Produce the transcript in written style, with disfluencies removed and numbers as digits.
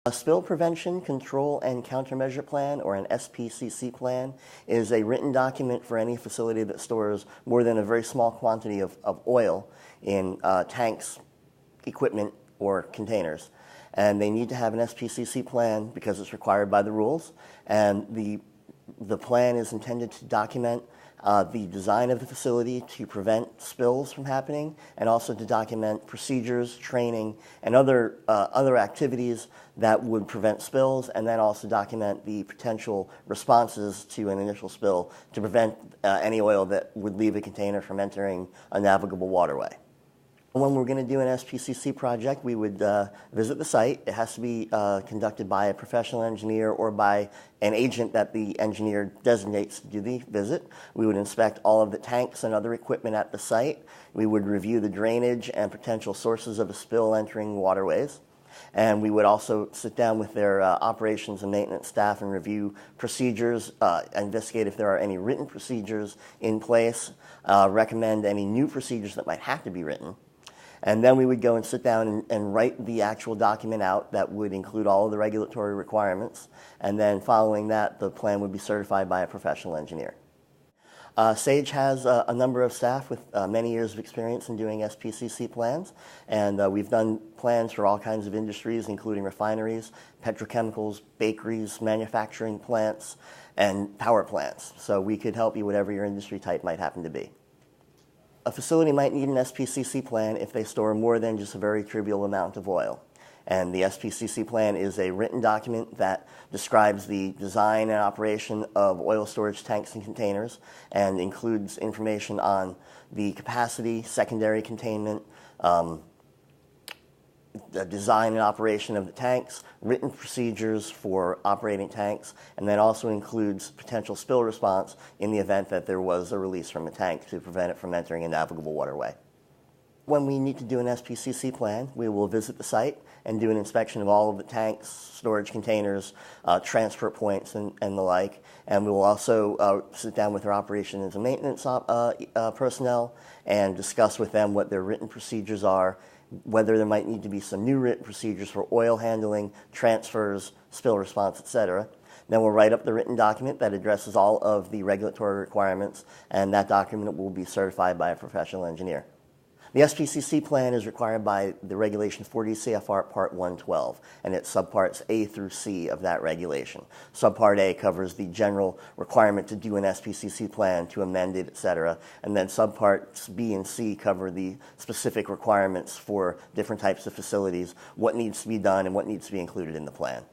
A spill prevention, control, and countermeasure plan, or an SPCC plan, is a written document for any facility that stores more than a very small quantity of oil in tanks, equipment, or containers. And they need to have an SPCC plan because it's required by the rules. And the plan is intended to document the design of the facility to prevent spills from happening, and also to document procedures, training, and other activities that would prevent spills, and then also document the potential responses to an initial spill to prevent any oil that would leave a container from entering a navigable waterway. When we're going to do an SPCC project, we would visit the site. It has to be conducted by a professional engineer or by an agent that the engineer designates to do the visit. We would inspect all of the tanks and other equipment at the site. We would review the drainage and potential sources of a spill entering waterways. And we would also sit down with their operations and maintenance staff and review procedures, investigate if there are any written procedures in place, recommend any new procedures that might have to be written. And then we would go and sit down and write the actual document out that would include all of the regulatory requirements. And then following that, the plan would be certified by a professional engineer. SAGE has a number of staff with many years of experience in doing SPCC plans. And we've done plans for all kinds of industries, including refineries, petrochemicals, bakeries, manufacturing plants, and power plants. So we could help you whatever your industry type might happen to be. A facility might need an SPCC plan if they store more than just a very trivial amount of oil. And the SPCC plan is a written document that describes the design and operation of oil storage tanks and containers, and includes information on the capacity, secondary containment, the design and operation of the tanks, written procedures for operating tanks, and then also includes potential spill response in the event that there was a release from a tank to prevent it from entering a navigable waterway. When we need to do an SPCC plan, we will visit the site and do an inspection of all of the tanks, storage containers, transfer points, and the like. And we will also sit down with our operations and maintenance personnel and discuss with them what their written procedures are, whether there might need to be some new written procedures for oil handling, transfers, spill response, etc. Then we'll write up the written document that addresses all of the regulatory requirements, and that document will be certified by a professional engineer. The SPCC plan is required by the Regulation 40 CFR Part 112, and it's subparts A through C of that regulation. Subpart A covers the general requirement to do an SPCC plan, to amend it, etc., and then subparts B and C cover the specific requirements for different types of facilities, what needs to be done and what needs to be included in the plan.